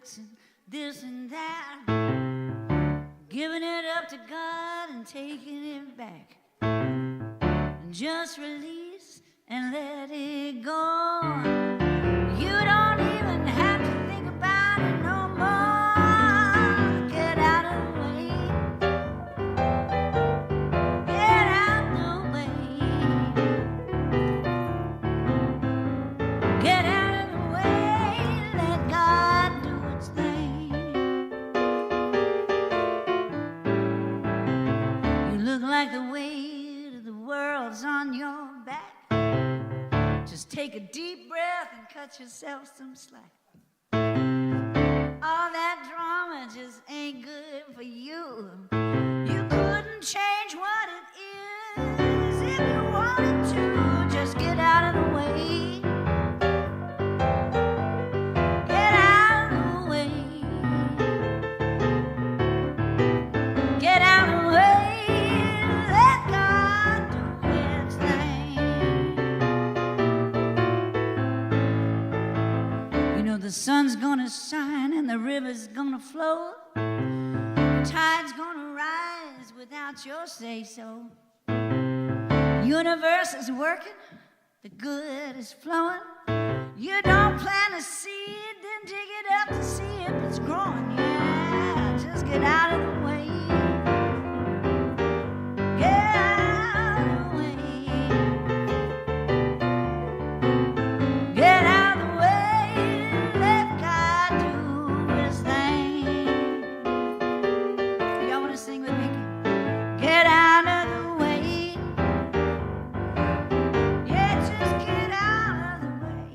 conflicts and this and that, giving it up to God and taking it back, and just release and let it go. You don't even have to think about it no more. Get out of the way. Get out the way. Get out of the way. Let God do its thing. You look like the weight of the world's on your back. Just take a deep breath and cut yourself some slack. All that drama just ain't good for you. You couldn't change what it is if you wanted to. Just get out of the way. Get out of the way. Get out of the way. Let God do its thing. You know the sun's gonna shine and the river's gonna flow. The tide's gonna rise without your say-so. Universe is working, the good is flowing. You don't plant a seed, then dig it up to see if it's growing. Yeah, just get out of the way. Get out of the way. Get out of the way. Let God do his thing. Y'all want to sing with me? Get out of the way. Yeah, just get out of the way.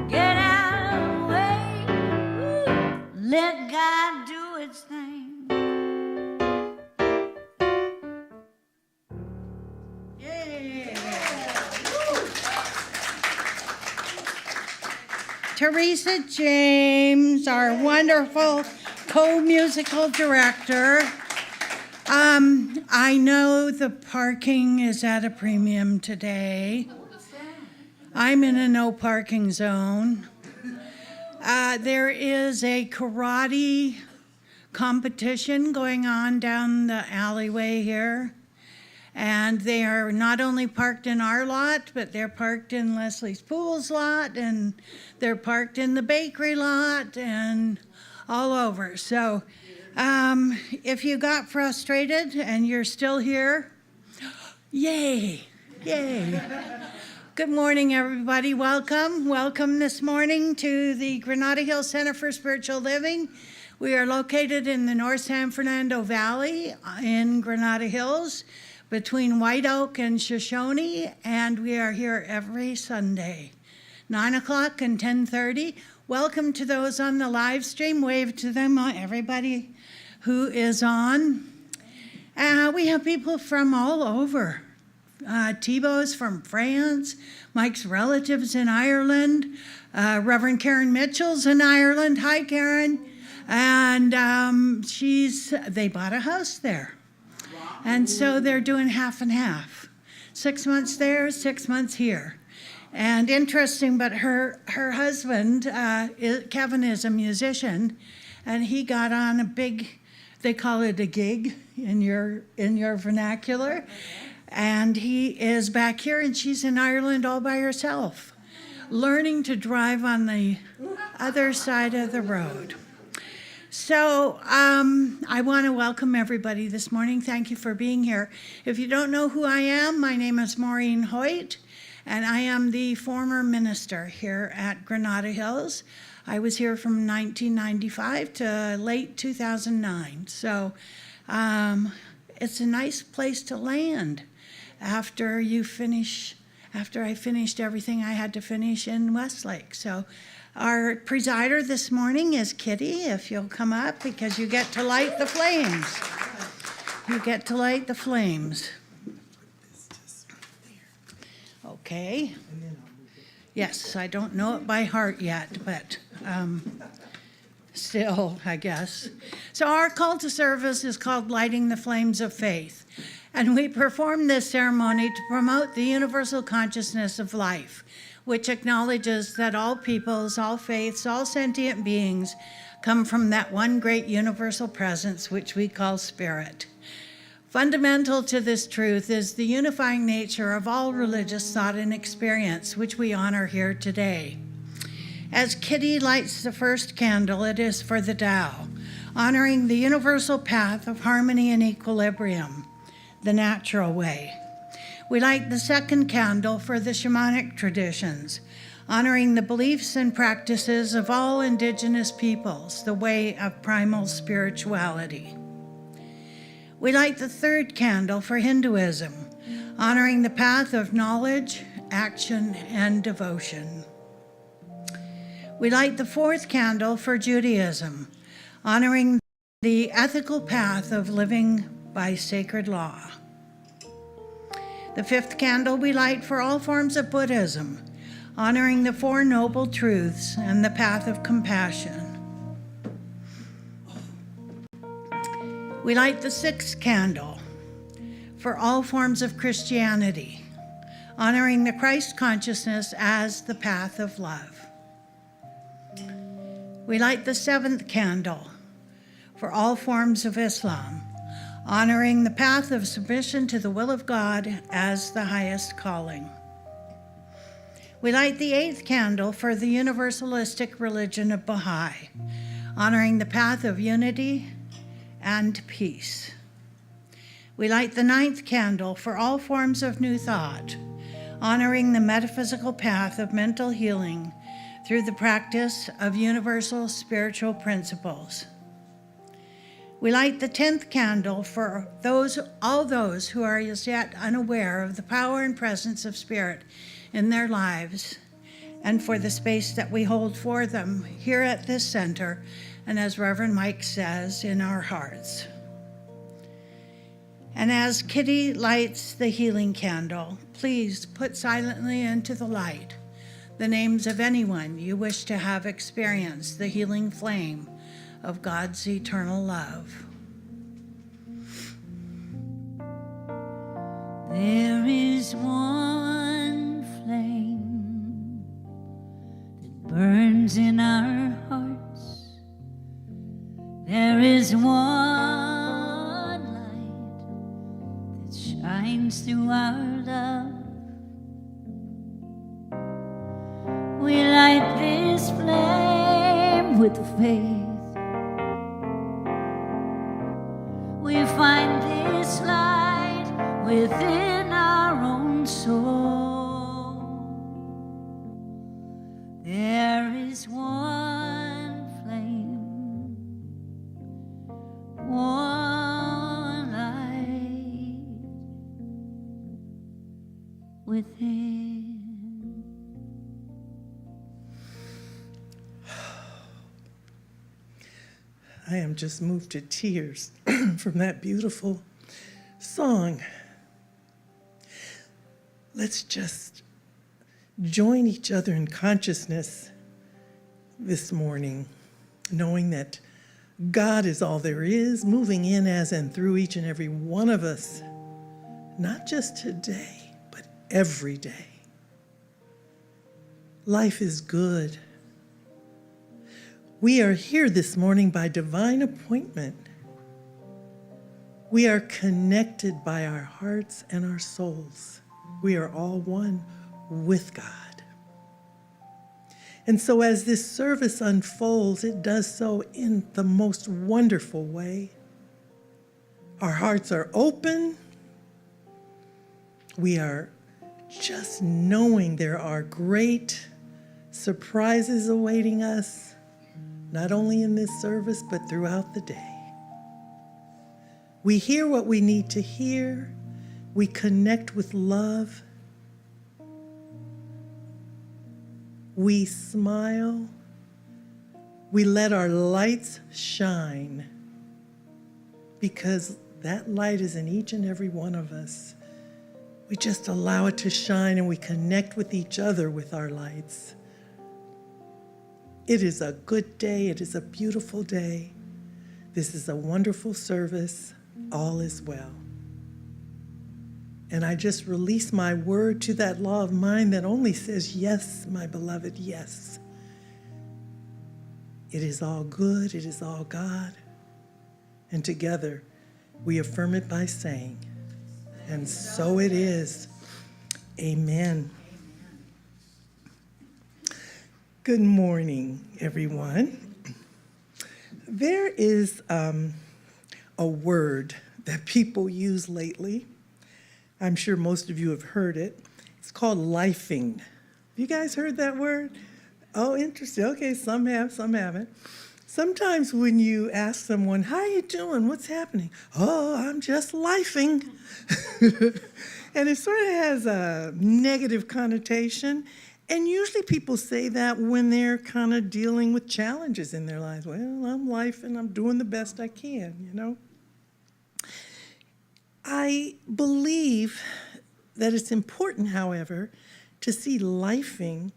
Get out of the way. Woo. Let God do its thing. Teresa James, our wonderful co-musical director. I know the parking is at a premium today. I'm in a no parking zone. There is a karate competition going on down the alleyway here. And they are not only parked in our lot, but they're parked in Leslie's Pool's lot, and they're parked in the bakery lot, and all over. So if you got frustrated and you're still here, yay, yay. Good morning, everybody. Welcome. Welcome this morning to the Granada Hills Center for Spiritual Living. We are located in the North San Fernando Valley in Granada Hills, between White Oak and Shoshone, and we are here every Sunday, 9 o'clock and 10:30. Welcome to those on the live stream. Wave to them, everybody who is on. We have people from all over. Thibaut's from France, Mike's relatives in Ireland, Reverend Karen Mitchell's in Ireland. Hi, Karen. And they bought a house there. And so they're doing half and half. 6 months there, 6 months here. And interesting, but her husband, Kevin, is a musician, and he got on a big, they call it a gig in your vernacular. And he is back here, and she's in Ireland all by herself, learning to drive on the other side of the road. So I want to welcome everybody this morning. Thank you for being here. If you don't know who I am, my name is Maureen Hoyt, and I am the former minister here at Granada Hills. I was here from 1995 to late 2009. So it's a nice place to land after I finished everything I had to finish in Westlake. So our presider this morning is Kitty, if you'll come up, because you get to light the flames. You get to light the flames. Okay. Yes, I don't know it by heart yet, but still, I guess. So our call to service is called Lighting the Flames of Faith. And we perform this ceremony to promote the universal consciousness of life. which acknowledges that all peoples, all faiths, all sentient beings come from that one great universal presence which we call spirit. Fundamental to this truth is the unifying nature of all religious thought and experience, which we honor here today. As Kitty lights the first candle, it is for the Tao, honoring the universal path of harmony and equilibrium, the natural way. We light the second candle for the shamanic traditions, honoring the beliefs and practices of all indigenous peoples, the way of primal spirituality. We light the third candle for Hinduism, honoring the path of knowledge, action, and devotion. We light the fourth candle for Judaism, honoring the ethical path of living by sacred law. The fifth candle we light for all forms of Buddhism, honoring the Four Noble Truths and the path of compassion. We light the sixth candle for all forms of Christianity, honoring the Christ consciousness as the path of love. We light the seventh candle for all forms of Islam, honoring the path of submission to the will of God as the highest calling. We light the eighth candle for the universalistic religion of Baha'i, honoring the path of unity and peace. We light the ninth candle for all forms of New Thought, honoring the metaphysical path of mental healing through the practice of universal spiritual principles. We light the 10th candle for all those who are as yet unaware of the power and presence of Spirit in their lives, and for the space that we hold for them here at this center, and as Reverend Mike says, in our hearts. And as Kitty lights the healing candle, please put silently into the light the names of anyone you wish to have experienced the healing flame of God's eternal love. There is one flame that burns in our hearts. There is one light that shines through our love. We light this flame with faith. We find this light within our own soul. There is one flame, one light within. I am just moved to tears from that beautiful song. Let's just join each other in consciousness this morning, knowing that God is all there is, moving in as and through each and every one of us, not just today, but every day. Life is good. We are here this morning by divine appointment. We are connected by our hearts and our souls. We are all one with God. And so as this service unfolds, it does so in the most wonderful way. Our hearts are open. We are just knowing there are great surprises awaiting us, not only in this service, but throughout the day. We hear what we need to hear. We connect with love. We smile. We let our lights shine, because that light is in each and every one of us. We just allow it to shine, and we connect with each other with our lights. It is a good day. It is a beautiful day. This is a wonderful service. All is well. And I just release my word to that law of mind that only says, yes, my beloved, yes. It is all good, it is all God. And together we affirm it by saying, and so it is. Amen. Good morning, everyone. There is a word that people use lately. I'm sure most of you have heard it. It's called lifing. Have you guys heard that word? Oh, interesting. Okay, some have, some haven't. Sometimes when you ask someone, how are you doing? What's happening? Oh, I'm just lifing. And it sort of has a negative connotation. And usually people say that when they're kind of dealing with challenges in their lives. Well, I'm lifing, I'm doing the best I can, you know. I believe that it's important, however, to see lifing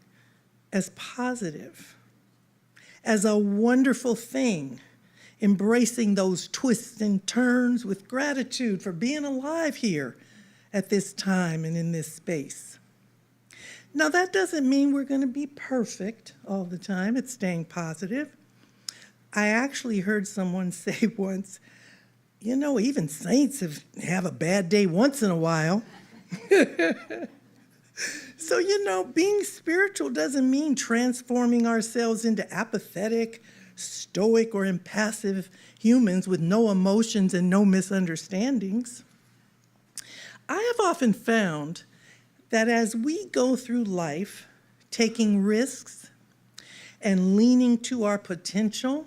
as positive, as a wonderful thing, embracing those twists and turns with gratitude for being alive here at this time and in this space. Now, that doesn't mean we're going to be perfect all the time. It's staying positive. I actually heard someone say once, you know, even saints have a bad day once in a while. So, you know, being spiritual doesn't mean transforming ourselves into apathetic, stoic, or impassive humans with no emotions and no misunderstandings. I have often found that as we go through life, taking risks and leaning to our potential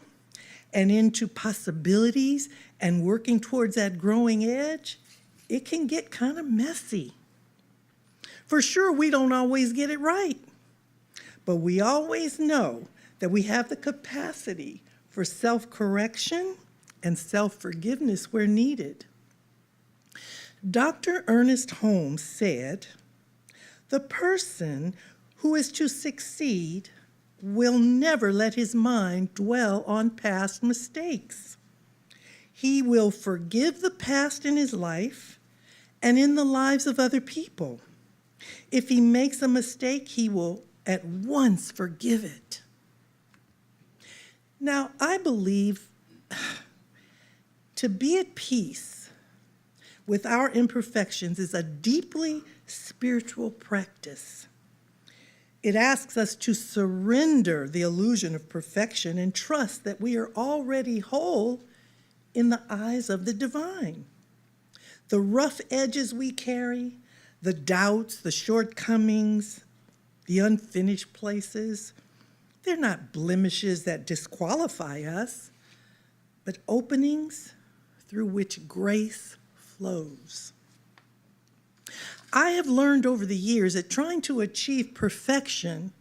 and into possibilities and working towards that growing edge, it can get kind of messy. For sure, we don't always get it right, but we always know that we have the capacity for self-correction and self-forgiveness where needed. Dr. Ernest Holmes said, "The person who is to succeed will never let his mind dwell on past mistakes. He will forgive the past in his life and in the lives of other people. If he makes a mistake, he will at once forgive it." Now, I believe to be at peace with our imperfections is a deeply spiritual practice. It asks us to surrender the illusion of perfection and trust that we are already whole in the eyes of the divine. The rough edges we carry, the doubts, the shortcomings, the unfinished places, they're not blemishes that disqualify us, but openings through which grace flows. I have learned over the years that trying to achieve perfection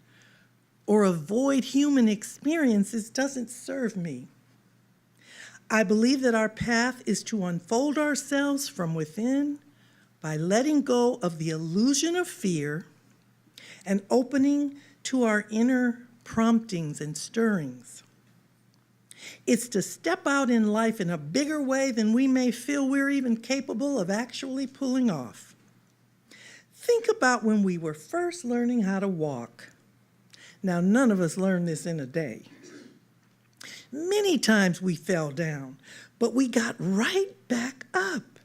or avoid human experiences doesn't serve me. I believe that our path is to unfold ourselves from within by letting go of the illusion of fear and opening to our inner promptings and stirrings. It's to step out in life in a bigger way than we may feel we're even capable of actually pulling off. Think about when we were first learning how to walk. Now, none of us learned this in a day. Many times we fell down, but we got right back up,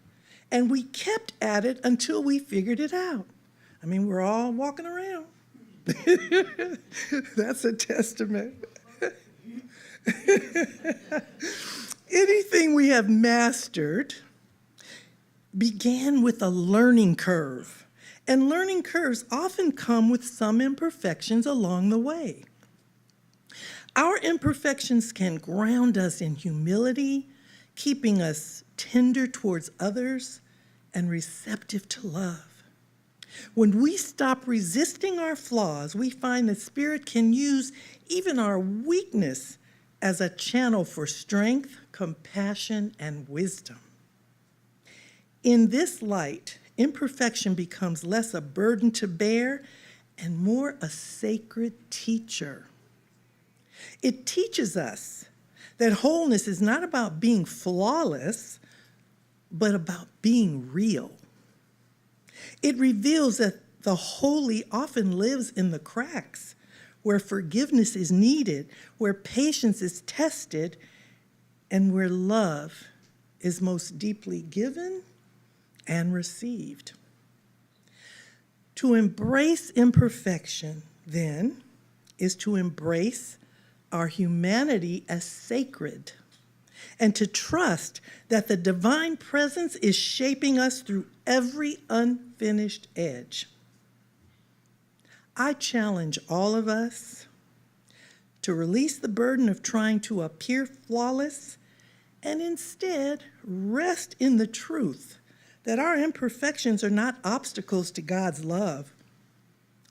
and we kept at it until we figured it out. I mean, we're all walking around. That's a testament. Anything we have mastered began with a learning curve, and learning curves often come with some imperfections along the way. Our imperfections can ground us in humility, keeping us tender towards others and receptive to love. When we stop resisting our flaws, we find that Spirit can use even our weakness as a channel for strength, compassion, and wisdom. In this light, imperfection becomes less a burden to bear and more a sacred teacher. It teaches us that wholeness is not about being flawless, but about being real. It reveals that the holy often lives in the cracks, where forgiveness is needed, where patience is tested, and where love is most deeply given and received. To embrace imperfection, then, is to embrace our humanity as sacred, and to trust that the divine presence is shaping us through every unfinished edge. I challenge all of us to release the burden of trying to appear flawless and instead rest in the truth that our imperfections are not obstacles to God's love,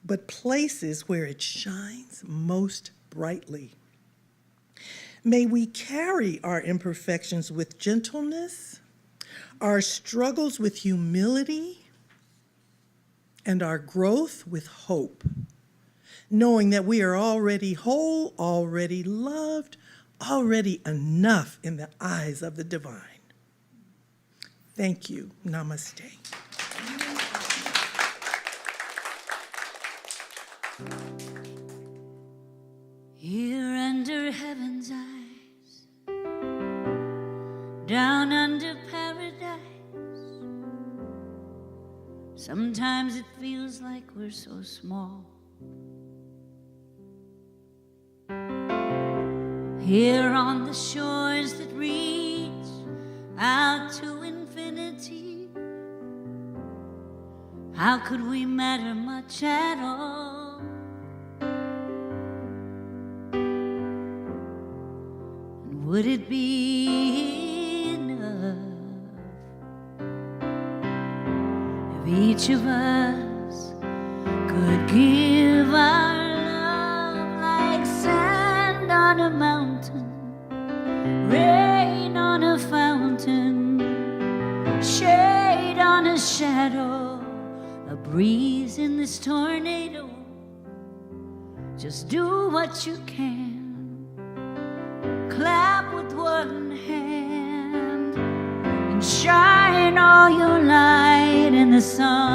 but places where it shines most brightly. May we carry our imperfections with gentleness, our struggles with humility, and our growth with hope, knowing that we are already whole, already loved, already enough in the eyes of the divine. Thank you. Namaste. Here under heaven's eyes, down under paradise, sometimes it feels like we're so small. Here on the shores that reach out to infinity, how could we matter much at all? Would it be enough if each of us could give our love like sand on a mountain, rain on a fountain, shade on a shadow, a breeze in this tornado? Just do what you can. Clap with one hand and shine all your light in the sun.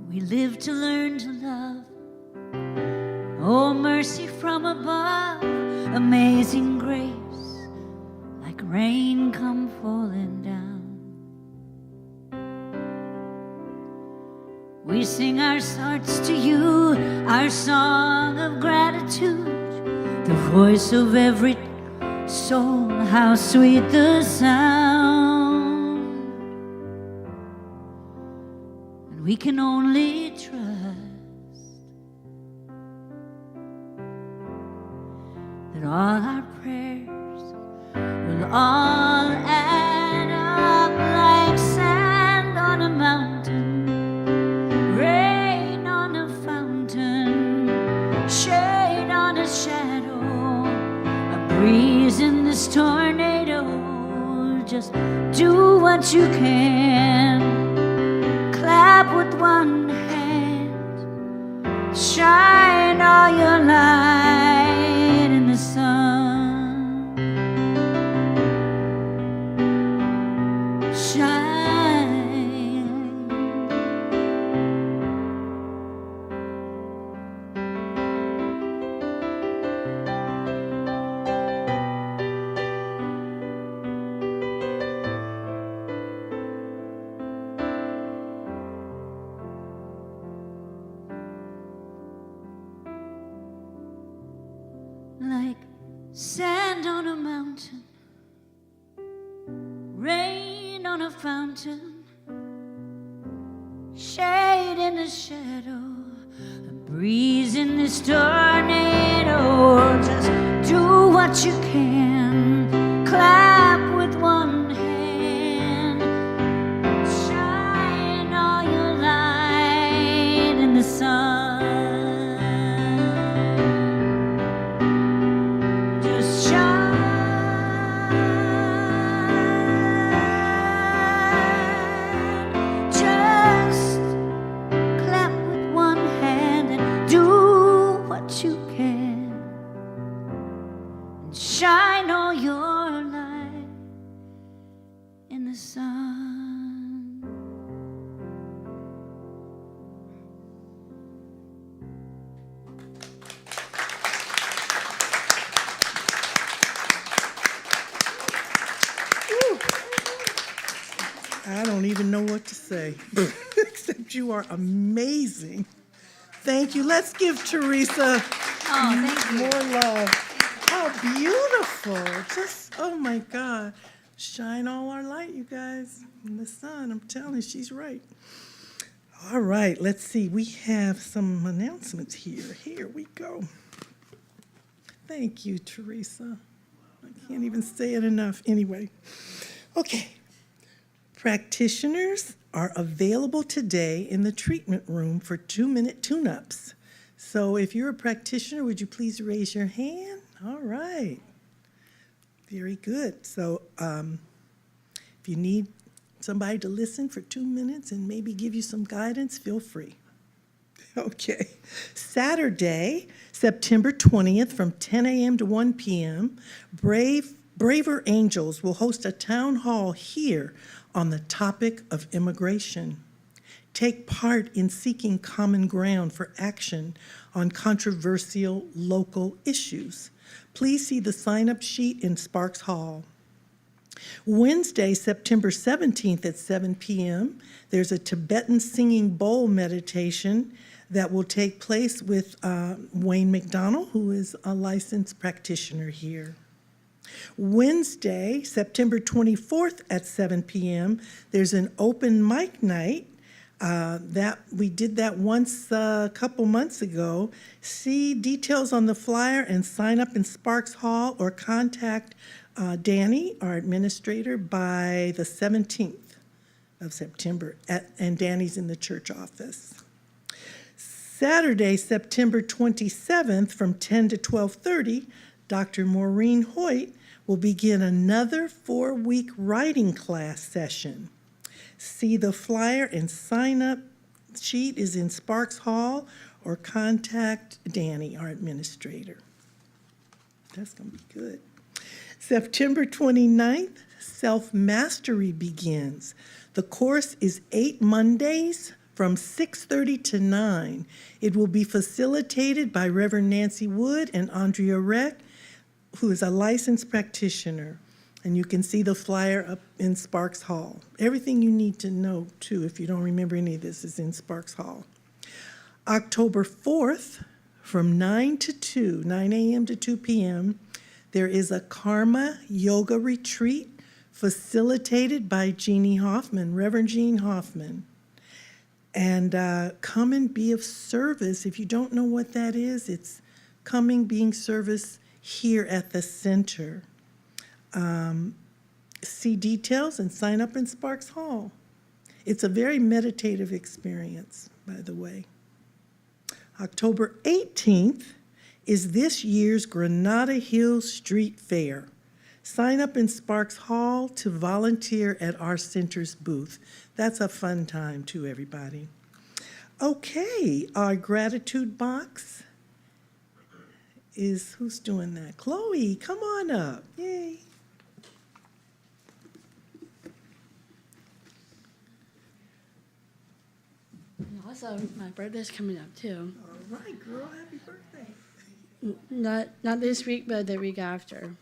We live to learn to love. Oh, mercy from above, amazing grace, rain come falling down. We sing our hearts to you, our song of gratitude, the voice of every soul, how sweet the sound. And we can only trust that all our prayers will all add up like sand on a mountain, rain on a fountain, shade on a shadow, a breeze in this tornado. Just do what you can. Clap with one hand, shine all your light in the sun. Like sand on a mountain, rain on a fountain, shade in a shadow, a breeze in this tornado. Just do what you can. Clap with one hand, shine all your light in the sun. the sun. I don't even know what to say, except you are amazing. Thank you. Let's give Teresa Thank you. more love. How beautiful. Just, oh my God. Shine all our light, you guys, in the sun. I'm telling you, she's right. All right, let's see. We have some announcements here. Here we go. Thank you, Teresa. I can't even say it enough. Anyway, okay. Practitioners are available today in the treatment room for 2-minute tune-ups. So if you're a practitioner, would you please raise your hand? All right. Very good. So if you need somebody to listen for 2 minutes and maybe give you some guidance, feel free. Okay. Saturday, September 20th from 10 a.m. to 1 p.m., Braver Angels will host a town hall here on the topic of immigration. Take part in seeking common ground for action on controversial local issues. Please see the sign-up sheet in Sparks Hall. Wednesday, September 17th at 7 p.m., there's a Tibetan singing bowl meditation that will take place with Wayne McDonald, who is a licensed practitioner here. Wednesday, September 24th at 7 p.m., there's an open mic night. That we did that once a couple months ago. See details on the flyer and sign up in Sparks Hall or contact Danny, our administrator, by the 17th of September, and Danny's in the church office. Saturday, September 27th from 10 to 12:30, Dr. Maureen Hoyt will begin another 4-week writing class session. See the flyer and sign up sheet is in Sparks Hall or contact Danny, our administrator. That's going to be good. September 29th, Self-Mastery begins. The course is 8 Mondays from 6:30 to 9. It will be facilitated by Reverend Nancy Wood and Andrea Reck, who is a licensed practitioner. And you can see the flyer up in Sparks Hall. Everything you need to know, too, if you don't remember any of this, is in Sparks Hall. October 4th, from 9 a.m. to 2 p.m., there is a Karma Yoga Retreat facilitated by Jeannie Hoffman, Reverend Jean Hoffman. And come and be of service. If you don't know what that is, it's coming, being service here at the center. See details and sign up in Sparks Hall. It's a very meditative experience, by the way. October 18th is this year's Granada Hills Street Fair. Sign up in Sparks Hall to volunteer at our center's booth. That's a fun time too, everybody. Okay, our gratitude box is, who's doing that? Chloe, come on up. Yay. Also, my birthday's coming up too. All right, girl, happy birthday. Not this week, but the week after.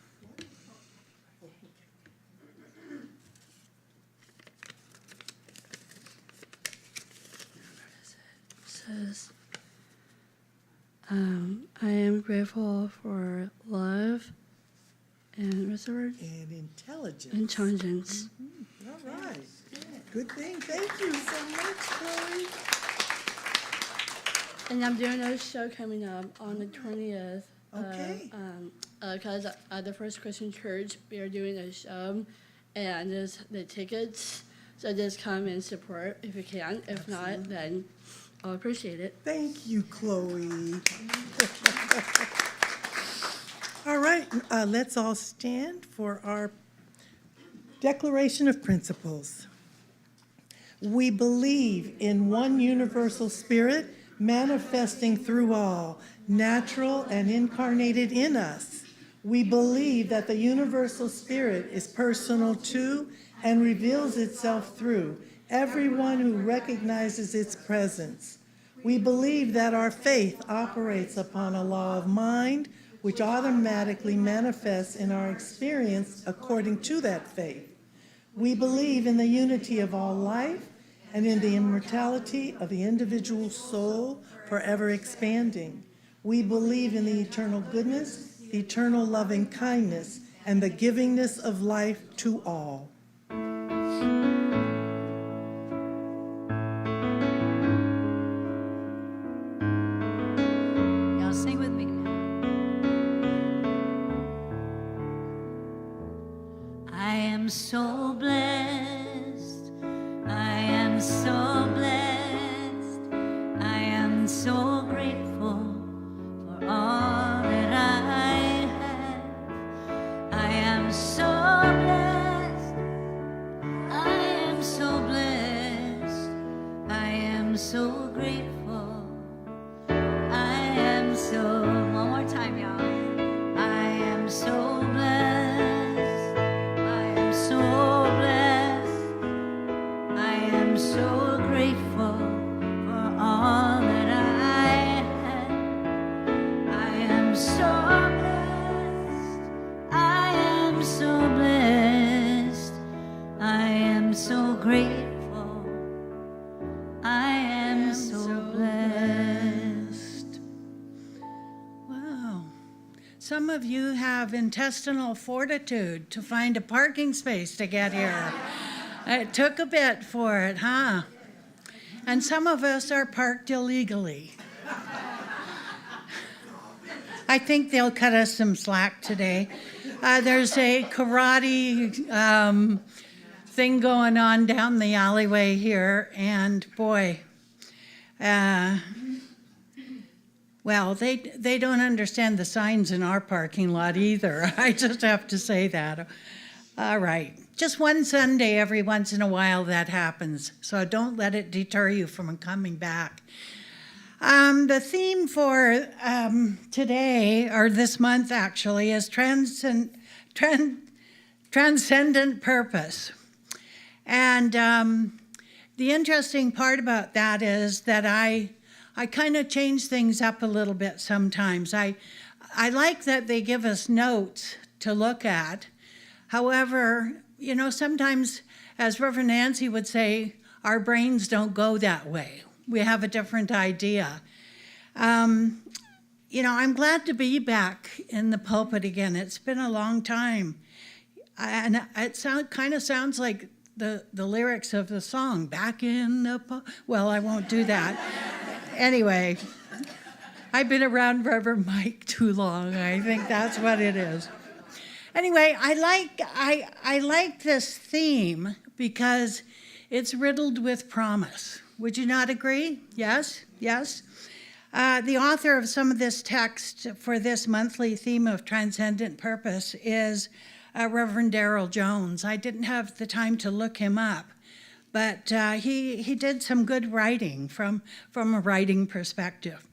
It says, I am grateful for love and what's the word? And intelligence. Intelligence. All right. Good thing. Thank you so much, Chloe. And I'm doing a show coming up on the 20th. Okay. Because at the First Christian Church, we are doing a show, and there's the tickets. So just come and support if you can. If not, then I'll appreciate it. Thank you, Chloe. All right, let's all stand for our Declaration of Principles. We believe in one universal spirit, manifesting through all, natural and incarnated in us. We believe that the universal spirit is personal to and reveals itself through everyone who recognizes its presence. We believe that our faith operates upon a law of mind, which automatically manifests in our experience according to that faith. We believe in the unity of all life and in the immortality of the individual soul forever expanding. We believe in the eternal goodness, the eternal loving kindness, and the givingness of life to all. Y'all sing with me now. I am so blessed. I am so blessed. I am so grateful for all that I have. I am so blessed. I am so blessed. I am so grateful. I am so, one more time, y'all. I am so blessed. I am so blessed. I am so grateful for all that I have. I am so blessed. I am so blessed. I am so grateful. I am so blessed. Wow. Some of you have intestinal fortitude to find a parking space to get here. It took a bit for it, huh? And some of us are parked illegally. I think they'll cut us some slack today. There's a karate thing going on down the alleyway here, and boy, well, they don't understand the signs in our parking lot either. I just have to say that. All right. Just one Sunday every once in a while that happens, so don't let it deter you from coming back. The theme for today, or this month actually, is transcendent purpose. And the interesting part about that is that I kind of change things up a little bit sometimes. I like that they give us notes to look at. However, you know, sometimes, as Reverend Nancy would say, our brains don't go that way. We have a different idea. You know, I'm glad to be back in the pulpit again. It's been a long time. And it kind of sounds like the lyrics of the song, back in the well, I won't do that. Anyway, I've been around Reverend Mike too long. I think that's what it is. Anyway, I like this theme because it's riddled with promise. Would you not agree? Yes? Yes? The author of some of this text for this monthly theme of transcendent purpose is Reverend Darrell Jones. I didn't have the time to look him up, but he did some good writing from a writing perspective.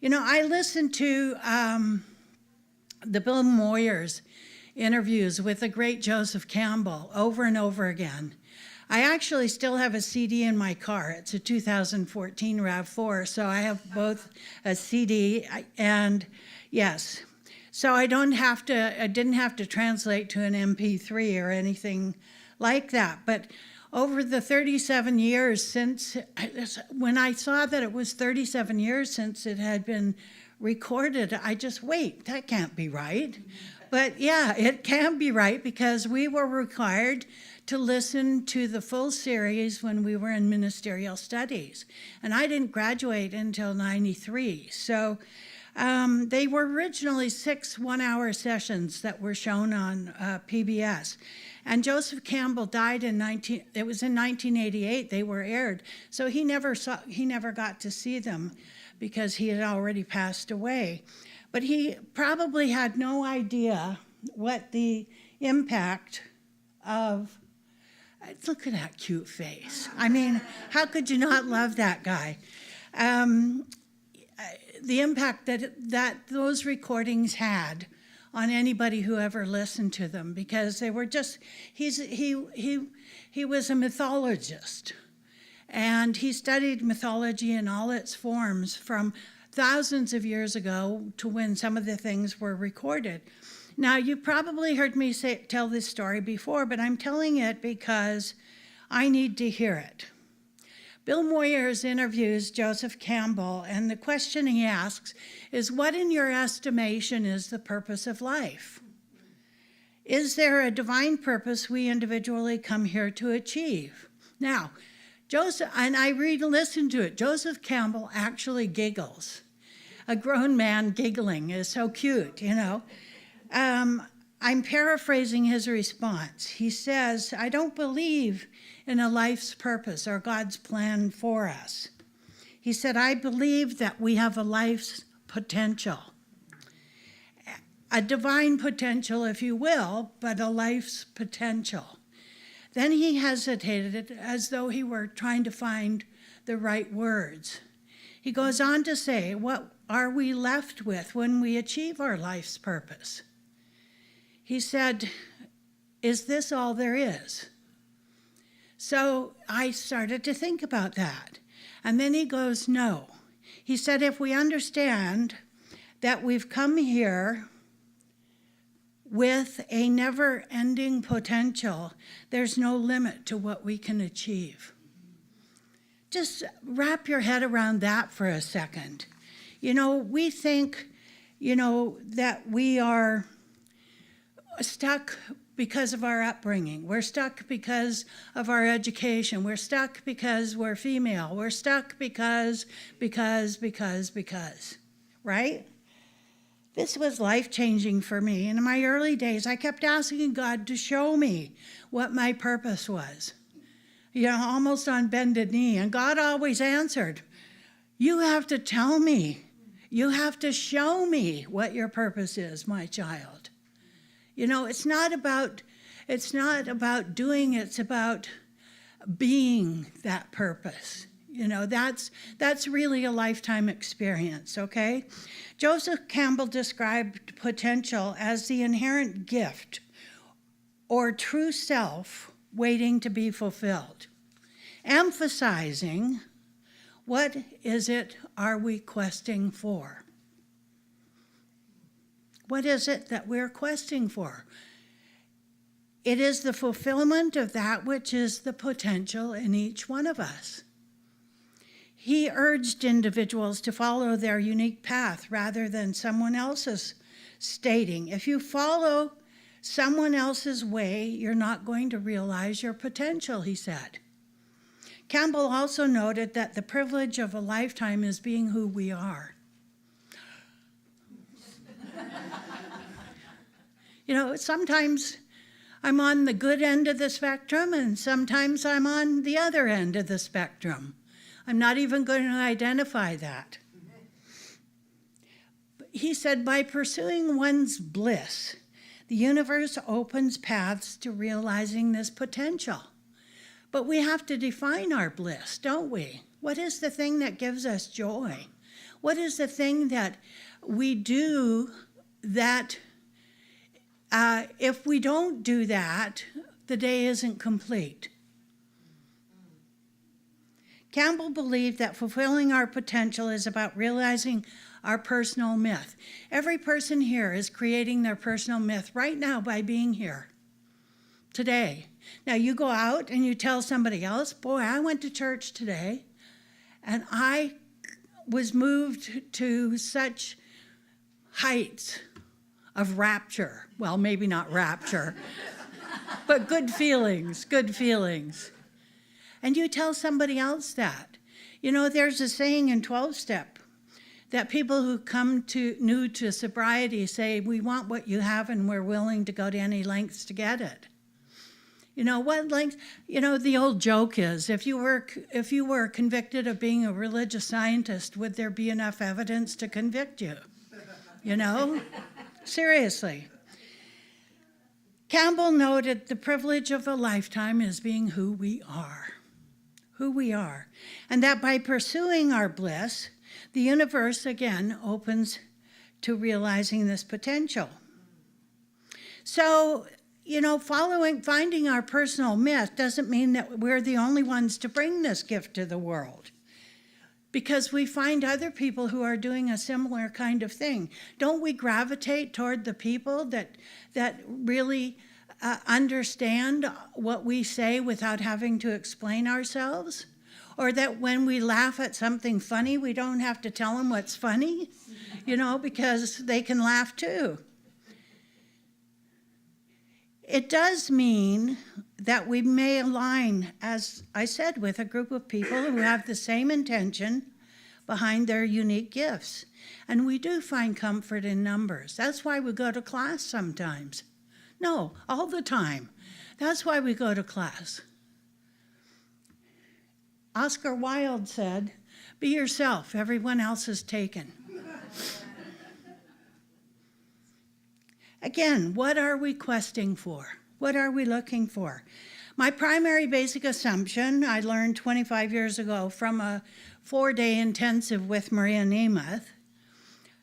You know, I listened to the Bill Moyers interviews with the great Joseph Campbell over and over again. I actually still have a CD in my car. It's a 2014 RAV4, so I have both a CD and, yes. So I didn't have to translate to an MP3 or anything like that. But over the 37 years since, when I saw that it was 37 years since it had been recorded, I just, wait, that can't be right. But yeah, it can be right because we were required to listen to the full series when we were in ministerial studies. And I didn't graduate until 93. So they were originally 6 one-hour sessions that were shown on PBS. And Joseph Campbell died in 1988. They were aired. So he never got to see them because he had already passed away. But he probably had no idea what the impact of, look at that cute face. I mean, how could you not love that guy? The impact that those recordings had on anybody who ever listened to them, because they were just, he he was a mythologist, and he studied mythology in all its forms from thousands of years ago to when some of the things were recorded. Now, you probably heard me tell this story before, but I'm telling it because I need to hear it. Bill Moyers interviews Joseph Campbell, and the question he asks is, what in your estimation is the purpose of life? Is there a divine purpose we individually come here to achieve? Now, Joseph, and I listen to it, Joseph Campbell actually giggles. A grown man giggling is so cute, you know. I'm paraphrasing his response. He says, I don't believe in a life's purpose or God's plan for us. He said, I believe that we have a life's potential. A divine potential, if you will, but a life's potential. Then he hesitated as though he were trying to find the right words. He goes on to say, what are we left with when we achieve our life's purpose? He said, is this all there is? So I started to think about that. And then he goes, no. He said, if we understand that we've come here with a never-ending potential, there's no limit to what we can achieve. Just wrap your head around that for a second. You know, we think, you know, that we are stuck because of our upbringing. We're stuck because of our education. We're stuck because we're female. We're stuck because, right? This was life-changing for me. And in my early days, I kept asking God to show me what my purpose was. You know, almost on bended knee. And God always answered, you have to tell me. You have to show me what your purpose is, my child. You know, it's not about doing, it's about being that purpose. You know, that's really a lifetime experience, okay? Joseph Campbell described potential as the inherent gift or true self waiting to be fulfilled, emphasizing what is it are we questing for? What is it that we're questing for? It is the fulfillment of that which is the potential in each one of us. He urged individuals to follow their unique path rather than someone else's, stating, if you follow someone else's way, you're not going to realize your potential, he said. Campbell also noted that the privilege of a lifetime is being who we are. You know, sometimes I'm on the good end of the spectrum, and sometimes I'm on the other end of the spectrum. I'm not even going to identify that. He said, by pursuing one's bliss, the universe opens paths to realizing this potential. But we have to define our bliss, don't we? What is the thing that gives us joy? What is the thing that we do that if we don't do that, the day isn't complete? Campbell believed that fulfilling our potential is about realizing our personal myth. Every person here is creating their personal myth right now by being here today. Now, you go out and you tell somebody else, boy, I went to church today, and I was moved to such heights of rapture. Well, maybe not rapture, but good feelings, good feelings. And you tell somebody else that. You know, there's a saying in 12-step that people who come new to sobriety say, we want what you have and we're willing to go to any lengths to get it. You know, what lengths? You know, the old joke is, if you were convicted of being a religious scientist, would there be enough evidence to convict you? You know? Seriously. Campbell noted the privilege of a lifetime is being who we are, and that by pursuing our bliss, the universe again opens to realizing this potential. So, finding our personal myth doesn't mean that we're the only ones to bring this gift to the world. Because we find other people who are doing a similar kind of thing. Don't we gravitate toward the people that really understand what we say without having to explain ourselves? Or that when we laugh at something funny, we don't have to tell them what's funny, because they can laugh too. It does mean that we may align, as I said, with a group of people who have the same intention behind their unique gifts. And we do find comfort in numbers. That's why we go to class sometimes. No, all the time. That's why we go to class. Oscar Wilde said, "Be yourself, everyone else is taken." Again, what are we questing for? What are we looking for? My primary basic assumption, I learned 25 years ago from a 4-day intensive with Maureen Nemeth.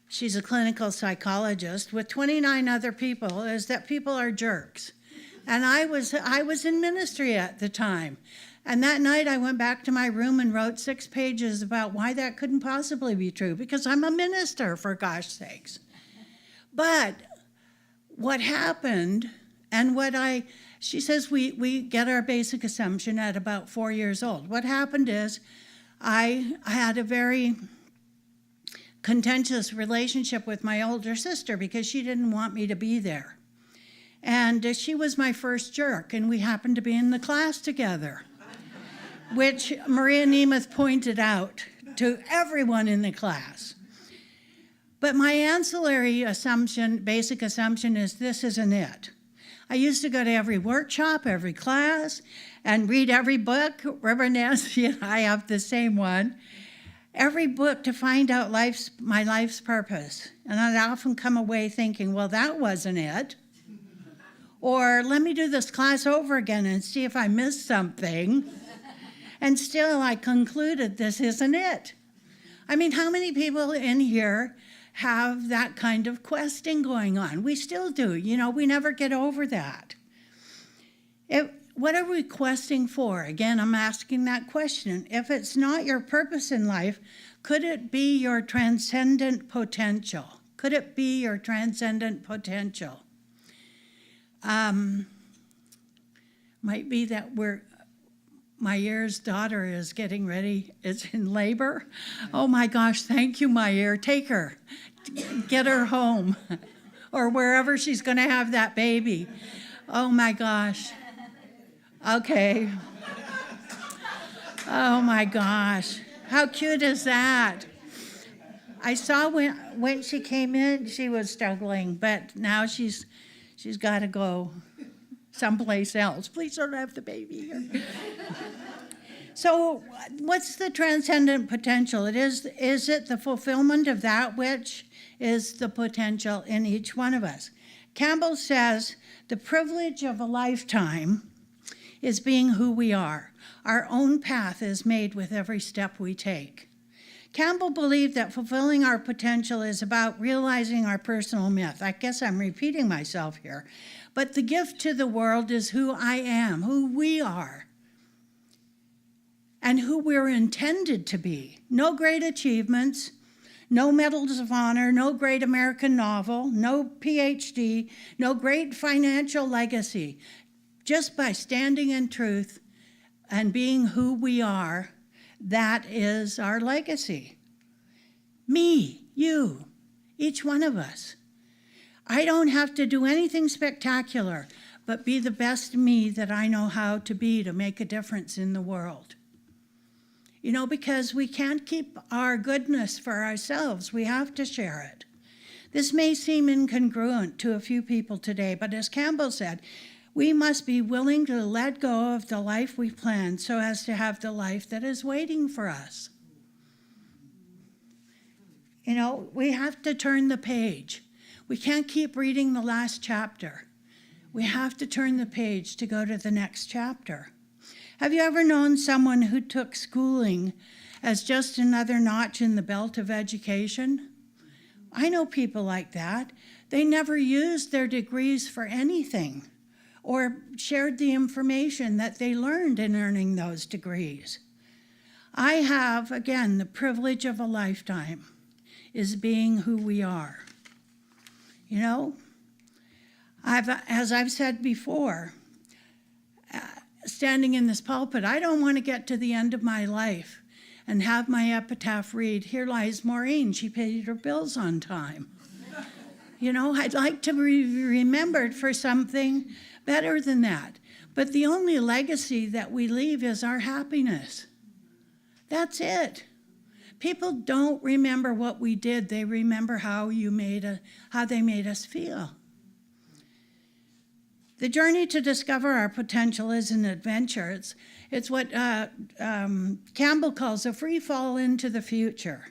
She's a clinical psychologist with 29 other people, is that people are jerks. And I was in ministry at the time. And that night I went back to my room and wrote 6 pages about why that couldn't possibly be true, because I'm a minister, for gosh sakes. But what happened, and she says we get our basic assumption at about 4 years old. What happened is I had a very contentious relationship with my older sister because she didn't want me to be there. And she was my first jerk, and we happened to be in the class together, which Maureen Nemeth pointed out to everyone in the class. But my ancillary assumption, basic assumption, is this isn't it. I used to go to every workshop, every class, and read every book. Reverend Nancy and I have the same one. Every book to find out my life's purpose. And I'd often come away thinking, well, that wasn't it. Or let me do this class over again and see if I missed something. And still I concluded this isn't it. I mean, how many people in here have that kind of questing going on? We still do. We never get over that. What are we questing for? Again, I'm asking that question. If it's not your purpose in life, could it be your transcendent potential? Could it be your transcendent potential? Might be that my ear's daughter is getting ready, is in labor. Oh my gosh, thank you, my ear. Take her, get her home, or wherever she's going to have that baby. Oh my gosh. Okay. Oh my gosh. How cute is that? I saw when she came in, she was struggling, but now she's got to go someplace else. Please don't have the baby here. So what's the transcendent potential? Is it the fulfillment of that which is the potential in each one of us? Campbell says, the privilege of a lifetime is being who we are. Our own path is made with every step we take. Campbell believed that fulfilling our potential is about realizing our personal myth. I guess I'm repeating myself here. But the gift to the world is who I am, who we are, and who we're intended to be. No great achievements, no medals of honor, no great American novel, no PhD, no great financial legacy. Just by standing in truth and being who we are, that is our legacy. Me, you, each one of us. I don't have to do anything spectacular, but be the best me that I know how to be to make a difference in the world. Because we can't keep our goodness for ourselves. We have to share it. This may seem incongruent to a few people today, but as Campbell said, we must be willing to let go of the life we planned so as to have the life that is waiting for us. We have to turn the page. We can't keep reading the last chapter. We have to turn the page to go to the next chapter. Have you ever known someone who took schooling as just another notch in the belt of education? I know people like that. They never used their degrees for anything. or shared the information that they learned in earning those degrees. I have, again, the privilege of a lifetime is being who we are. You know, as I've said before, standing in this pulpit, I don't want to get to the end of my life and have my epitaph read, "Here lies Maureen, she paid her bills on time." You know, I'd like to be remembered for something better than that. But the only legacy that we leave is our happiness. That's it. People don't remember what we did. They remember how they made us feel. The journey to discover our potential is an adventure. It's what Campbell calls a free fall into the future.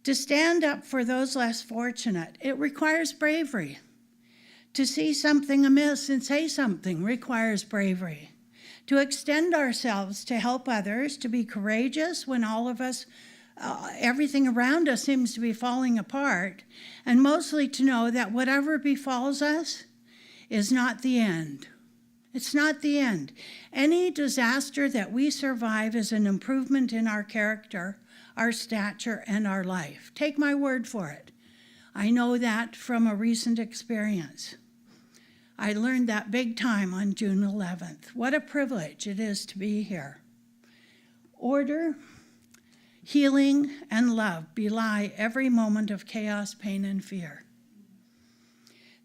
To stand up for those less fortunate, it requires bravery. To see something amiss and say something requires bravery. To extend ourselves to help others, to be courageous when all of us, everything around us seems to be falling apart, and mostly to know that whatever befalls us is not the end. It's not the end. Any disaster that we survive is an improvement in our character, our stature, and our life. Take my word for it. I know that from a recent experience. I learned that big time on June 11th. What a privilege it is to be here. Order, healing, and love belie every moment of chaos, pain, and fear.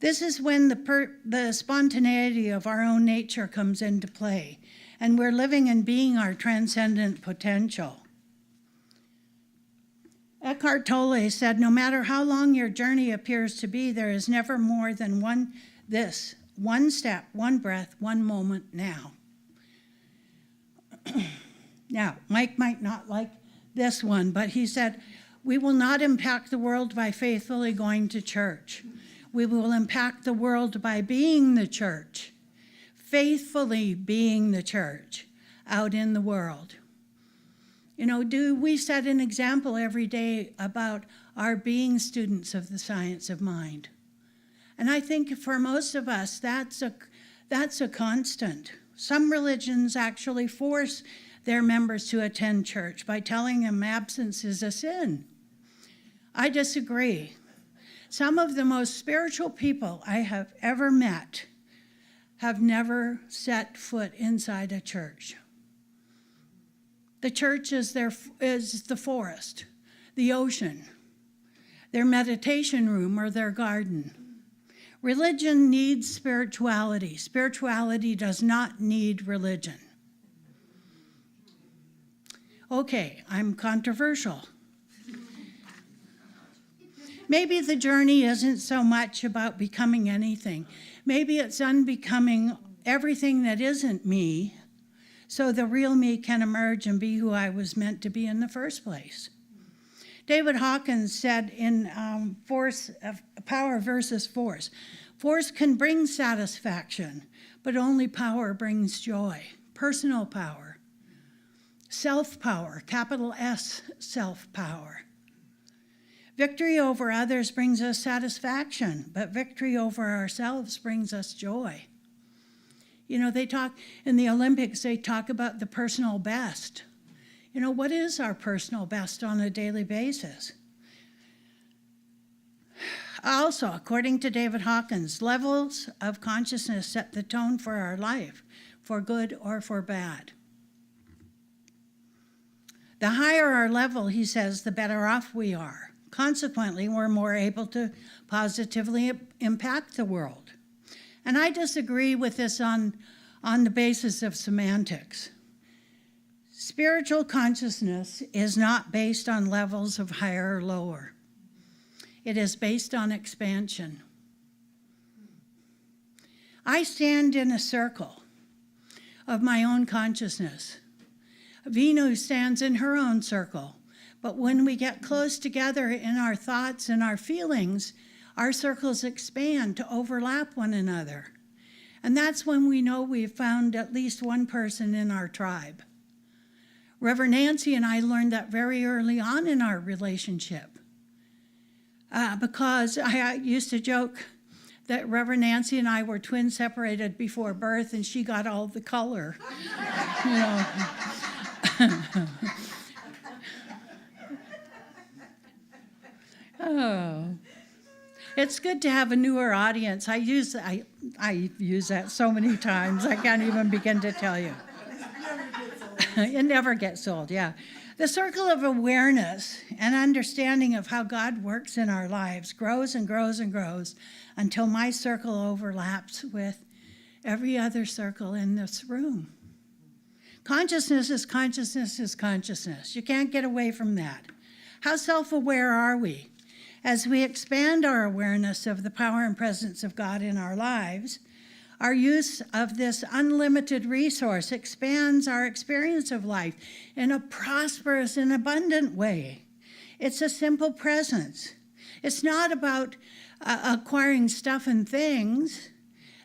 This is when the spontaneity of our own nature comes into play, and we're living and being our transcendent potential. Eckhart Tolle said, "No matter how long your journey appears to be, there is never more than one step, one breath, one moment now." Now, Mike might not like this one, but he said, "We will not impact the world by faithfully going to church. We will impact the world by being the church, faithfully being the church out in the world." You know, do we set an example every day about our being students of the science of mind? And I think for most of us, that's a constant. Some religions actually force their members to attend church by telling them absence is a sin. I disagree. Some of the most spiritual people I have ever met have never set foot inside a church. The church is the forest, the ocean, their meditation room, or their garden. Religion needs spirituality. Spirituality does not need religion. Okay, I'm controversial. Maybe the journey isn't so much about becoming anything. Maybe it's unbecoming everything that isn't me, so the real me can emerge and be who I was meant to be in the first place. David Hawkins said in Power versus Force, "Force can bring satisfaction, but only power brings joy, personal power, self-power, capital S, self-power. Victory over others brings us satisfaction, but victory over ourselves brings us joy." You know, they talk in the Olympics, they talk about the personal best. You know, what is our personal best on a daily basis? Also, according to David Hawkins, levels of consciousness set the tone for our life, for good or for bad. The higher our level, he says, the better off we are. Consequently, we're more able to positively impact the world. And I disagree with this on the basis of semantics. Spiritual consciousness is not based on levels of higher or lower. It is based on expansion. I stand in a circle of my own consciousness. Vinu stands in her own circle. But when we get close together in our thoughts and our feelings, our circles expand to overlap one another. And that's when we know we've found at least one person in our tribe. Reverend Nancy and I learned that very early on in our relationship. Because I used to joke that Reverend Nancy and I were twin separated before birth, and she got all the color. You know. Oh, it's good to have a newer audience. I use that so many times, I can't even begin to tell you. It never gets old, yeah. The circle of awareness and understanding of how God works in our lives grows and grows and grows until my circle overlaps with every other circle in this room. Consciousness is consciousness is consciousness. You can't get away from that. How self-aware are we? As we expand our awareness of the power and presence of God in our lives, our use of this unlimited resource expands our experience of life in a prosperous and abundant way. It's a simple presence. It's not about acquiring stuff and things.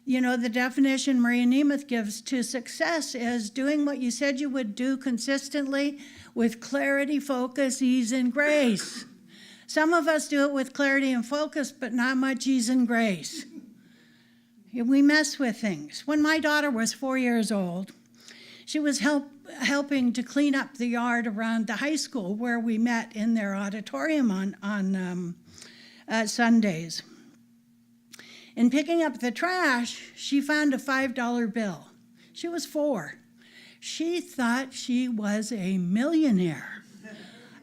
You know, the definition Maureen Nemeth gives to success is doing what you said you would do consistently with clarity, focus, ease, and grace. Some of us do it with clarity and focus, but not much ease and grace. We mess with things. When my daughter was 4 years old, she was helping to clean up the yard around the high school where we met in their auditorium on Sundays. In picking up the trash, she found a $5 bill. She was 4. She thought she was a millionaire.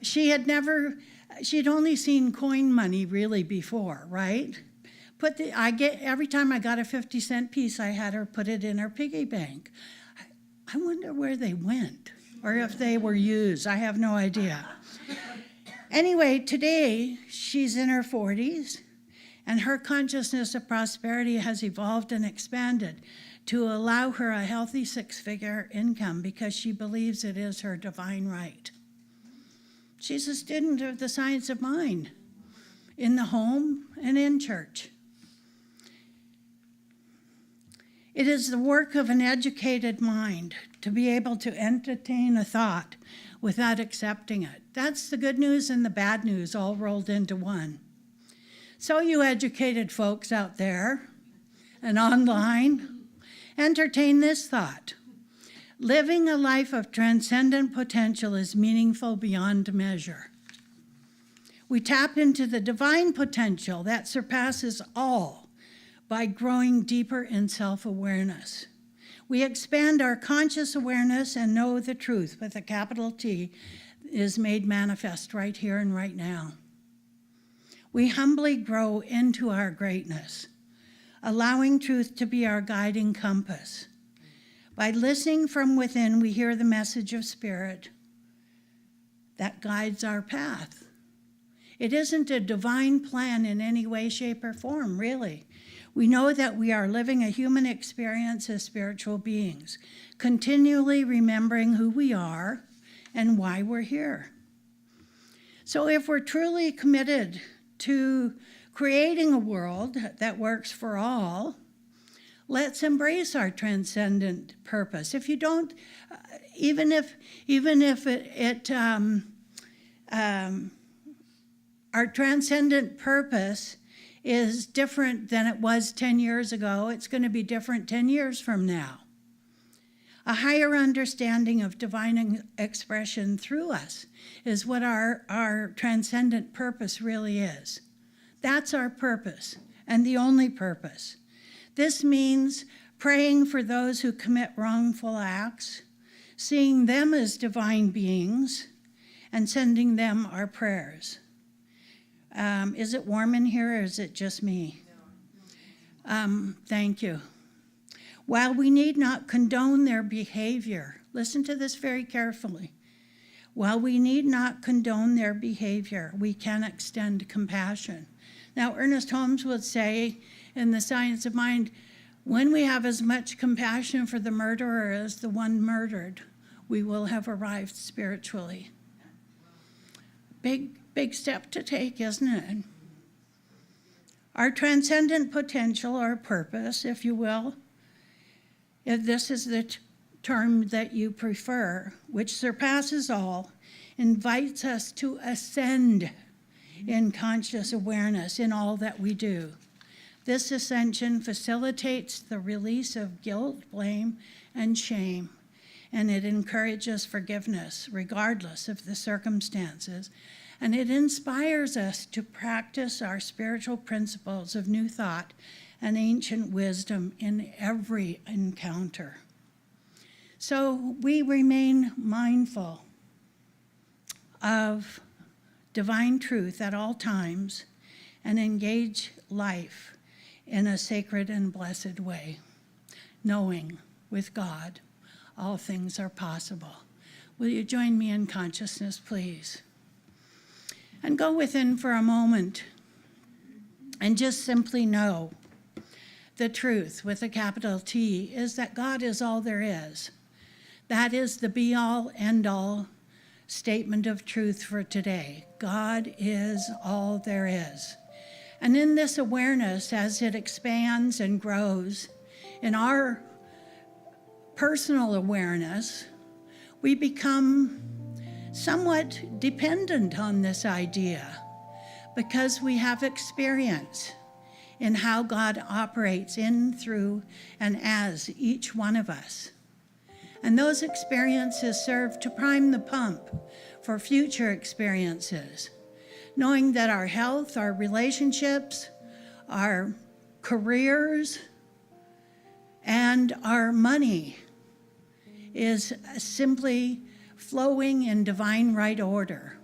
She'd only seen coin money really before, right? Every time I got a 50-cent piece, I had her put it in her piggy bank. I wonder where they went, or if they were used. I have no idea. Anyway, today, she's in her 40s, and her consciousness of prosperity has evolved and expanded to allow her a healthy 6-figure income because she believes it is her divine right. She's a student of the science of mind in the home and in church. It is the work of an educated mind to be able to entertain a thought without accepting it. That's the good news and the bad news all rolled into one. So you educated folks out there and online, entertain this thought. Living a life of transcendent potential is meaningful beyond measure. We tap into the divine potential that surpasses all by growing deeper in self-awareness. We expand our conscious awareness and know the truth with a capital T is made manifest right here and right now. We humbly grow into our greatness, allowing truth to be our guiding compass. By listening from within, we hear the message of Spirit that guides our path. It isn't a divine plan in any way, shape, or form, really. We know that we are living a human experience as spiritual beings, continually remembering who we are and why we're here. So if we're truly committed to creating a world that works for all, let's embrace our transcendent purpose. If you don't, even if our transcendent purpose is different than it was 10 years ago, it's going to be different 10 years from now. A higher understanding of divine expression through us is what our transcendent purpose really is. That's our purpose, and the only purpose. This means praying for those who commit wrongful acts, seeing them as divine beings, and sending them our prayers. Is it warm in here, or is it just me? Thank you. While we need not condone their behavior, listen to this very carefully. While we need not condone their behavior, we can extend compassion. Now, Ernest Holmes would say in The Science of Mind, when we have as much compassion for the murderer as the one murdered, we will have arrived spiritually. Big step to take, isn't it? Our transcendent potential, or purpose, if you will, if this is the term that you prefer, which surpasses all, invites us to ascend in conscious awareness in all that we do. This ascension facilitates the release of guilt, blame, and shame, and it encourages forgiveness regardless of the circumstances, and it inspires us to practice our spiritual principles of new thought and ancient wisdom in every encounter. So we remain mindful of divine truth at all times and engage life in a sacred and blessed way, knowing with God all things are possible. Will you join me in consciousness, please? And go within for a moment and just simply know the truth with a capital T is that God is all there is. That is the be-all, end-all statement of truth for today. God is all there is. And in this awareness, as it expands and grows, in our personal awareness, we become somewhat dependent on this idea because we have experience in how God operates in, through, and as each one of us. And those experiences serve to prime the pump for future experiences, knowing that our health, our relationships, our careers, and our money is simply flowing in divine right order.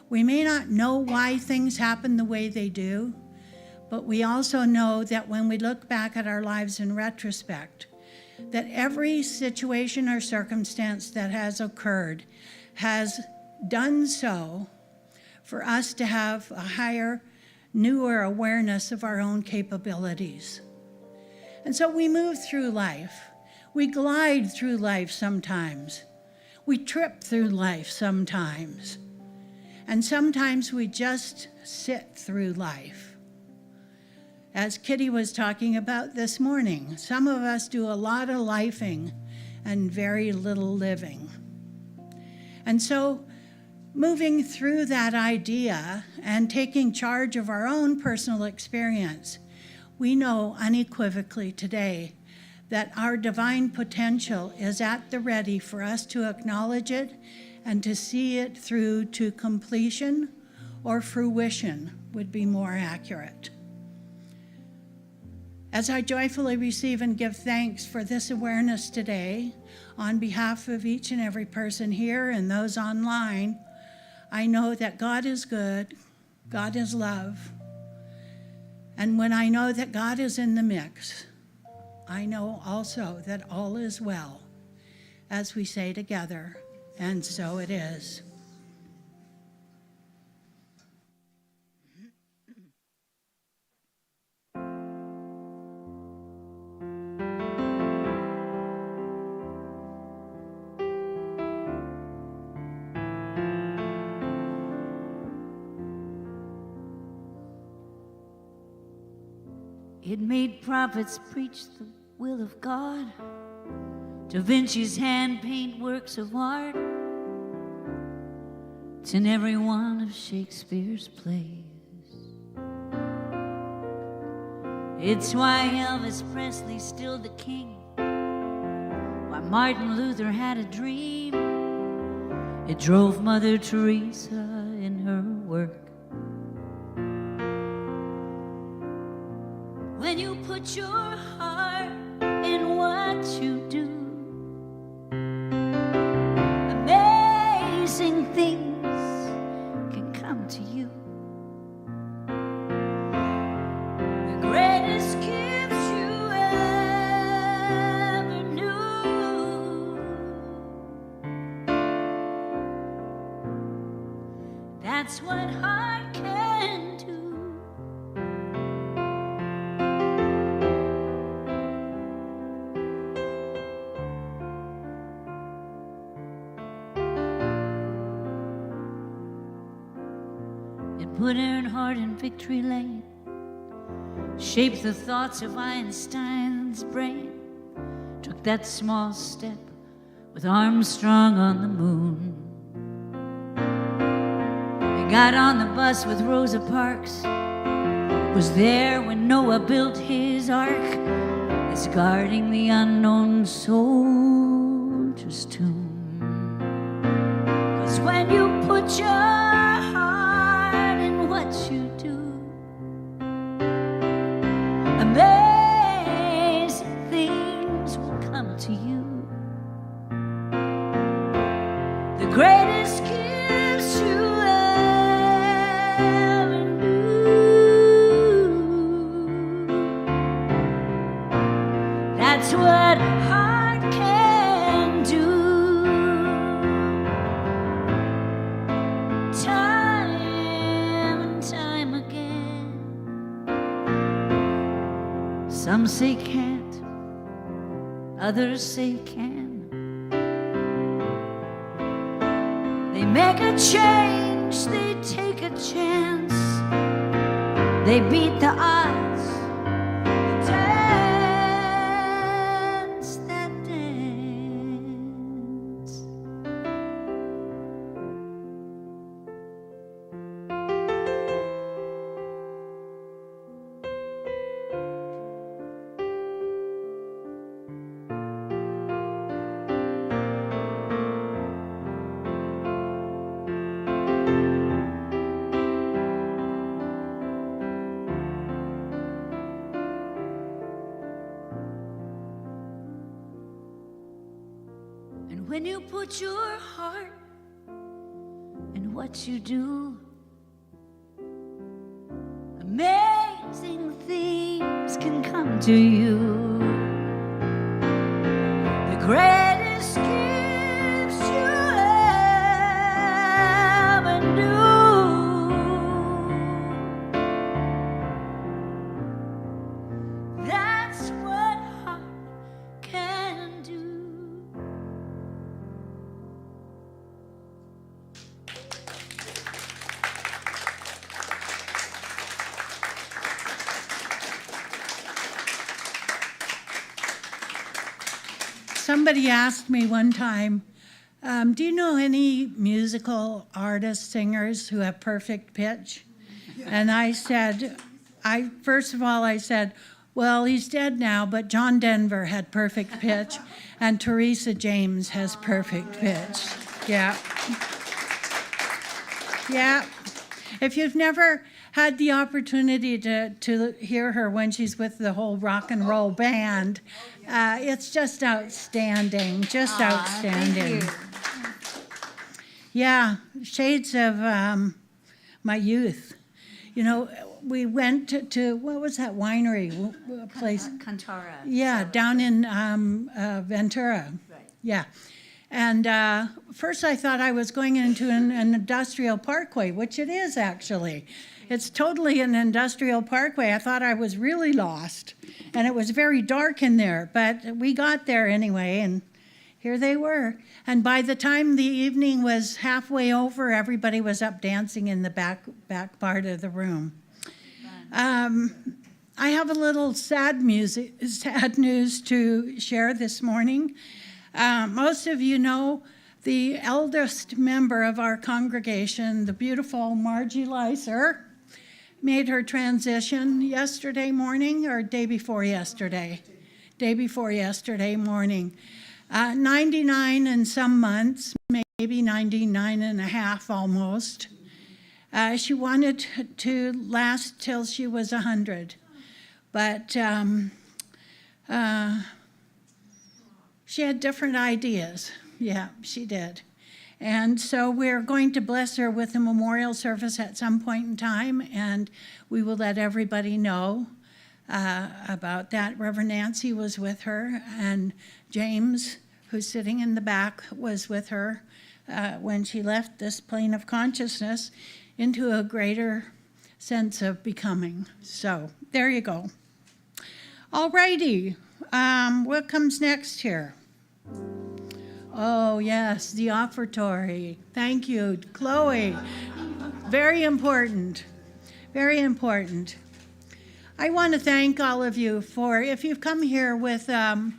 We may not know why things happen the way they do, but we also know that when we look back at our lives in retrospect, that every situation or circumstance that has occurred has done so for us to have a higher, newer awareness of our own capabilities. And so we move through life. We glide through life sometimes. We trip through life sometimes. And sometimes we just sit through life. As Kitty was talking about this morning, some of us do a lot of lifing and very little living. And so moving through that idea and taking charge of our own personal experience, we know unequivocally today that our divine potential is at the ready for us to acknowledge it and to see it through to completion, or fruition would be more accurate. As I joyfully receive and give thanks for this awareness today, on behalf of each and every person here and those online, I know that God is good, God is love, and when I know that God is in the mix, I know also that all is well, as we say together, and so it is. It made prophets preach the will of God. Da Vinci's hand paint works of art. It's in every one of Shakespeare's plays. It's why Elvis Presley's still the king. Why Martin Luther had a dream. It drove Mother Teresa in her work. When you put your heart in what you do, amazing things can come to you. The greatest gifts you ever knew. That's what heart can do. Put Earnhardt in victory lane, shaped the thoughts of Einstein's brain, took that small step with Armstrong on the moon. He got on the bus with Rosa Parks, was there when Noah built his ark, is guarding the unknown soldier's tomb. 'Cause when you put your heart in what you do, amazing things will come to you. The greatest gifts you ever knew. That's what heart can do. Time and time again. Some say can't, others say can. They make a change, they take a chance, they beat the odds, dance that dance. And when you put your heart in what you do, amazing things can come to you. The greatest gifts you ever knew. That's what heart can do. Somebody asked me one time, do you know any musical artists, singers who have perfect pitch? And I said, first of all, I said, well, he's dead now, but John Denver had perfect pitch, and Teresa James has perfect pitch. Yeah. Yeah. If you've never had the opportunity to hear her when she's with the whole rock and roll band, it's just outstanding, just outstanding. Thank you. Yeah, shades of my youth. You know, we went to what was that winery place? Cantara. Yeah, down in Ventura. Right. Yeah. And first I thought I was going into an industrial parkway, which it is actually. It's totally an industrial parkway. I thought I was really lost. And it was very dark in there, but we got there anyway, and here they were. And by the time the evening was halfway over, everybody was up dancing in the back part of the room. I have a little sad news to share this morning. Most of you know the eldest member of our congregation, the beautiful Margie Lyser, made her transition yesterday morning, or day before yesterday morning. 99 and some months, maybe 99 and a half almost. She wanted to last till she was 100, but she had different ideas. Yeah, she did. And so we're going to bless her with a memorial service at some point in time, and we will let everybody know about that. Reverend Nancy was with her, and James, who's sitting in the back, was with her when she left this plane of consciousness into a greater sense of becoming. So there you go. All righty. What comes next here? Oh, yes, the offertory. Thank you, Chloe. Very important. Very important. I want to thank all of you for, if you've come here with a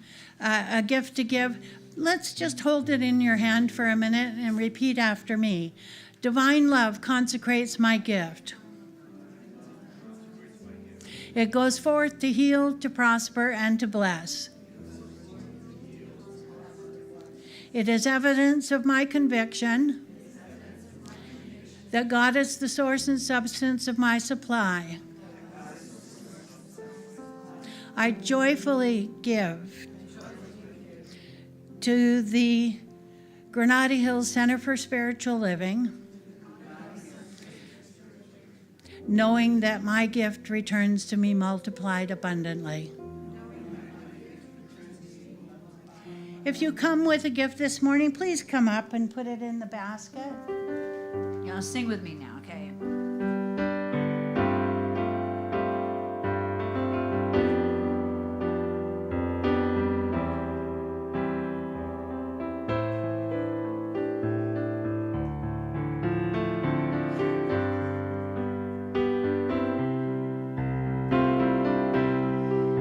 gift to give, let's just hold it in your hand for a minute and repeat after me. Divine love consecrates my gift. It goes forth to heal, to prosper, and to bless. It is evidence of my conviction that God is the source and substance of my supply. I joyfully give to the Granada Hills Center for Spiritual Living, knowing that my gift returns to me multiplied abundantly. If you come with a gift this morning, please come up and put it in the basket. Y'all sing with me now, okay?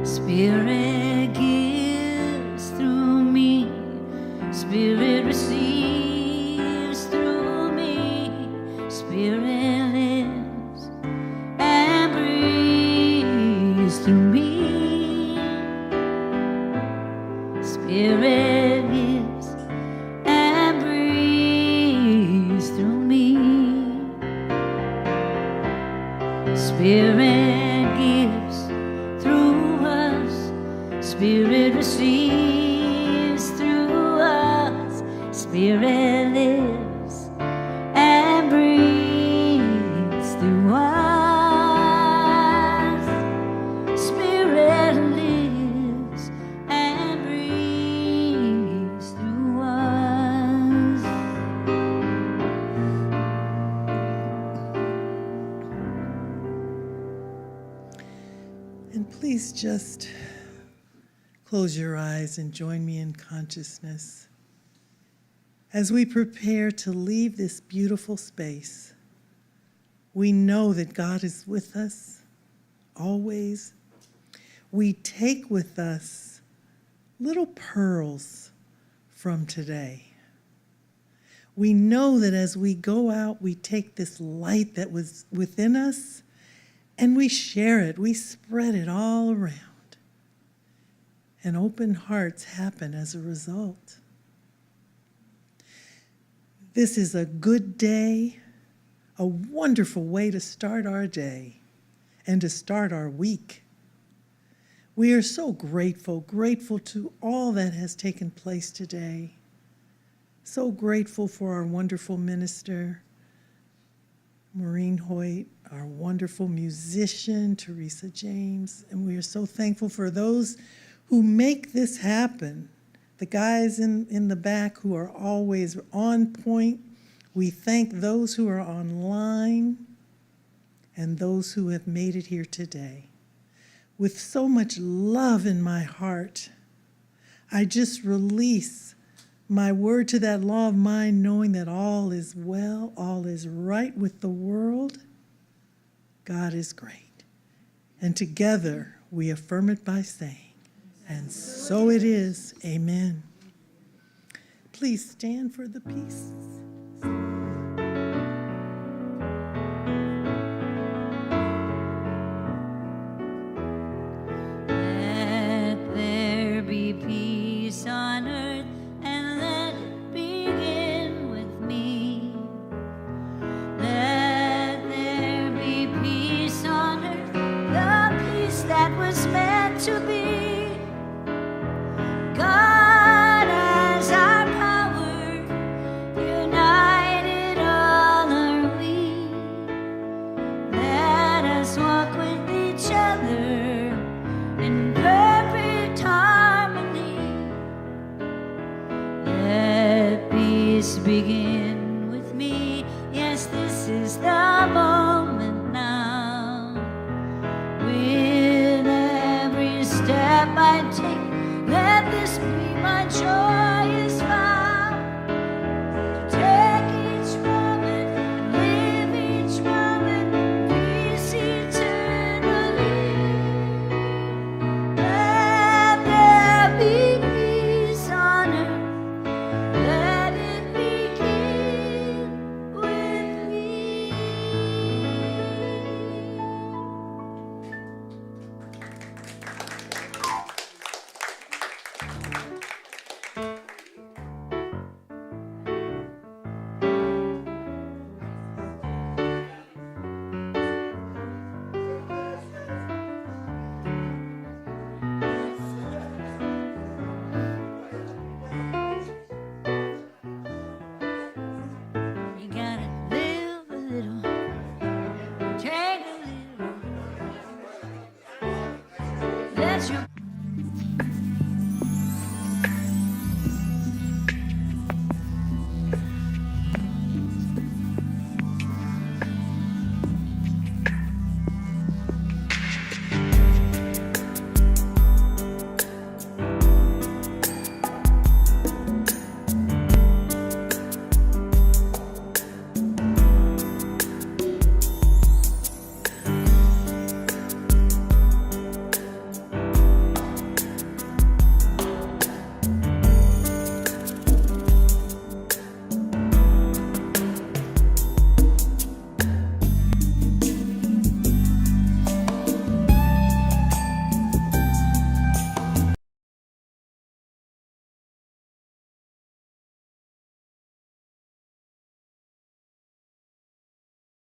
Spirit gives through me, Spirit receives through me, Spirit lives and breathes through me, Spirit gives and breathes through me, Spirit gives through us, Spirit receives through us, Spirit lives and breathes through us, Spirit lives and breathes through us. And please just close your eyes and join me in consciousness as we prepare to leave this beautiful space. We know that God is with us always. We take with us little pearls from today. We know that as we go out, we take this light that was within us and we share it. We spread it all around. And open hearts happen as a result. This is a good day, a wonderful way to start our day and to start our week. We are so grateful to all that has taken place today. So grateful for our wonderful minister, Maureen Hoyt, our wonderful musician, Teresa James, and we are so thankful for those who make this happen. The guys in the back who are always on point. We thank those who are online and those who have made it here today. With so much love in my heart, I just release my word to that law of mind, knowing that all is well, all is right with the world. God is great. And together we affirm it by saying, and so it is. Amen. Please stand for the peace. Let there be peace on earth, and let it begin with me. Let there be peace on earth, the peace that was meant to be. God as our power, united all are we. Let us walk with each other in perfect harmony. Let peace begin